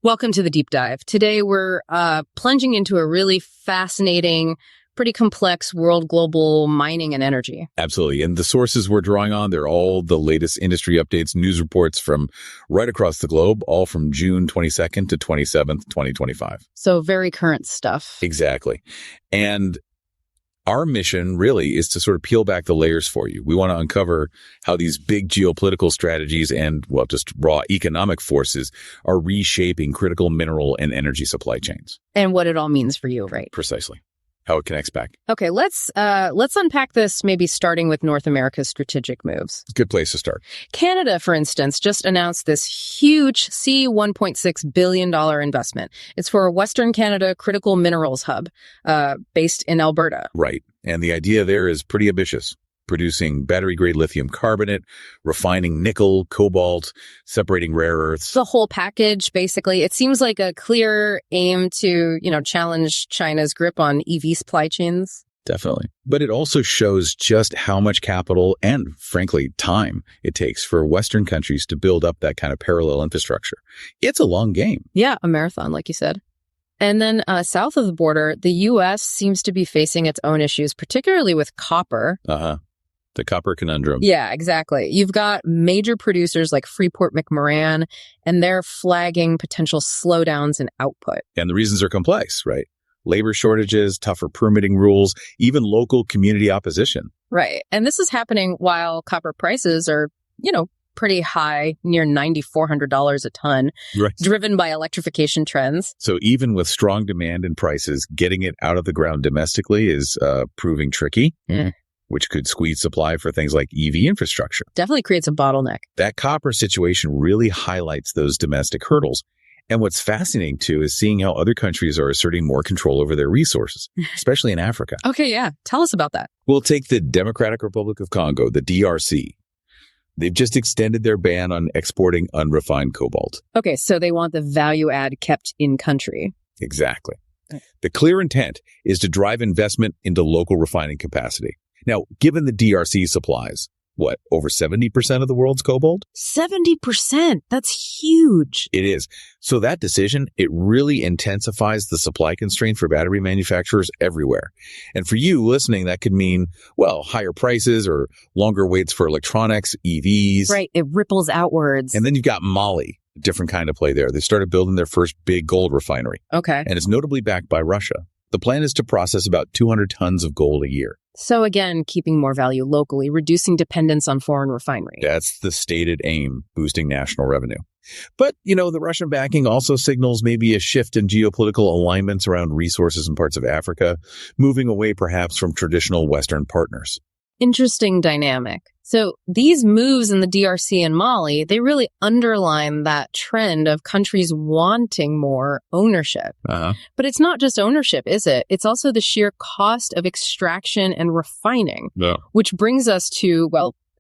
Welcome to the deep dive. Today, we're plunging into a really fascinating, pretty complex world global mining and energy. Absolutely. And the sources we're drawing on, they're all the latest industry updates, news reports from right across the globe, all from June 22nd to 27th, 2025. So very current stuff. Exactly. And our mission really is to sort of peel back the layers for you. We want to uncover how these big geopolitical strategies and, well, just raw economic forces are reshaping critical mineral and energy supply chains. And what it all means for you, right? Precisely. How it connects back. Okay, let's unpack this, maybe starting with North America's strategic moves. Good place to start. Canada, for instance, just announced this huge $1.6 billion investment. It's for a Western Canada critical minerals hub based in Alberta. Right. And the idea there is pretty ambitious. Producing battery-grade lithium carbonate, refining nickel, cobalt, separating rare earths. The whole package, basically. It seems like a clear aim to, challenge China's grip on EV supply chains. Definitely. But it also shows just how much capital and, frankly, time it takes for Western countries to build up that kind of parallel infrastructure. It's a long game. Yeah, a marathon, like you said. And then south of the border, the U.S. seems to be facing its own issues, particularly with copper. The copper conundrum. Yeah, exactly. You've got major producers like Freeport-McMoRan, and they're flagging potential slowdowns in output. And the reasons are complex, right? Labor shortages, tougher permitting rules, even local community opposition. Right. And this is happening while copper prices are, pretty high, near $9,400 a ton, right, driven by electrification trends. So even with strong demand and prices, getting it out of the ground domestically is proving tricky. Which could squeeze supply for things like EV infrastructure. Definitely creates a bottleneck. That copper situation really highlights those domestic hurdles. And what's fascinating, too, is seeing how other countries are asserting more control over their resources, especially in Africa. Okay, yeah. Tell us about that. We'll take the Democratic Republic of Congo, the DRC. They've just extended their ban on exporting unrefined cobalt. Okay, so they want the value add kept in country. Exactly. The clear intent is to drive investment into local refining capacity. Now, given the DRC supplies, over 70% of the world's cobalt? 70%? That's huge. It is. So that decision, it really intensifies the supply constraint for battery manufacturers everywhere. And for you listening, that could mean, higher prices or longer waits for electronics, EVs. Right. It ripples outwards. And then you've got Mali, a different kind of play there. They started building their first big gold refinery. Okay. And it's notably backed by Russia. The plan is to process about 200 tons of gold a year. So again, keeping more value locally, reducing dependence on foreign refinery. That's the stated aim, boosting national revenue. But, the Russian backing also signals maybe a shift in geopolitical alignments around resources in parts of Africa, moving away perhaps from traditional Western partners. Interesting dynamic. So these moves in the DRC and Mali, they really underline that trend of countries wanting more ownership. But it's not just ownership, is it? It's also the sheer cost of extraction and refining, which brings us to,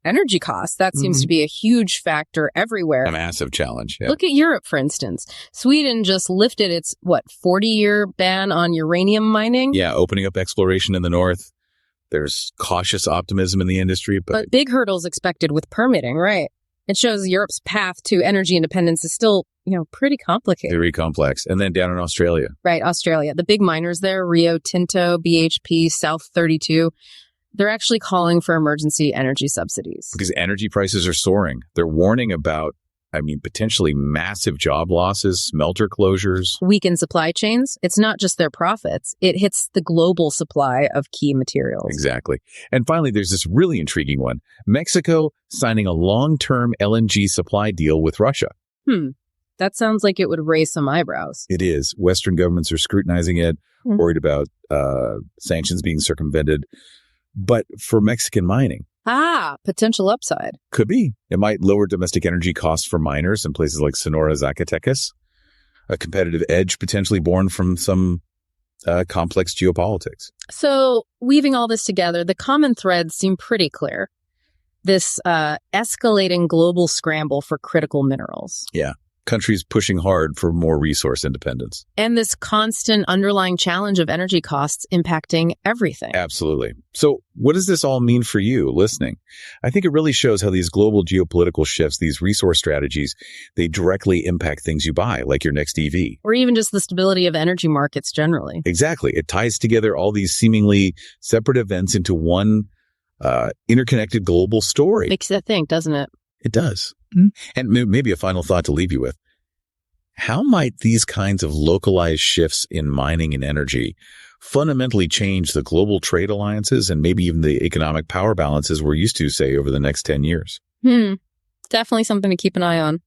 energy costs. That seems to be a huge factor everywhere. A massive challenge. Yeah. Look at Europe, for instance. Sweden just lifted its, 40-year ban on uranium mining? Yeah, opening up exploration in the north. There's cautious optimism in the industry, but big hurdles expected with permitting, right? It shows Europe's path to energy independence is still, pretty complicated. Very complex. And then down in Australia. Right, Australia. The big miners there, Rio Tinto, BHP, South 32, they're actually calling for emergency energy subsidies. Because energy prices are soaring. They're warning about, potentially massive job losses, smelter closures. Weakened supply chains. It's not just their profits. It hits the global supply of key materials. Exactly. And finally, there's this really intriguing one. Mexico signing a long-term LNG supply deal with Russia. That sounds like it would raise some eyebrows. It is. Western governments are scrutinizing it, worried about sanctions being circumvented. But for Mexican mining, potential upside. Could be. It might lower domestic energy costs for miners in places like Sonora, Zacatecas. A competitive edge potentially born from some complex geopolitics. So weaving all this together, the common threads seem pretty clear. This escalating global scramble for critical minerals. Yeah. countries pushing hard for more resource independence. And this constant underlying challenge of energy costs impacting everything. Absolutely. So what does this all mean for you listening? I think it really shows how these global geopolitical shifts, these resource strategies, they directly impact things you buy, like your next EV. Or even just the stability of energy markets generally. Exactly. It ties together all these seemingly separate events into one interconnected global story. Makes you think, doesn't it? It does. Mm-hmm. And maybe a final thought to leave you with. How might these kinds of localized shifts in mining and energy fundamentally change the global trade alliances and maybe even the economic power balances we're used to, say, over the next 10 years? Definitely something to keep an eye on.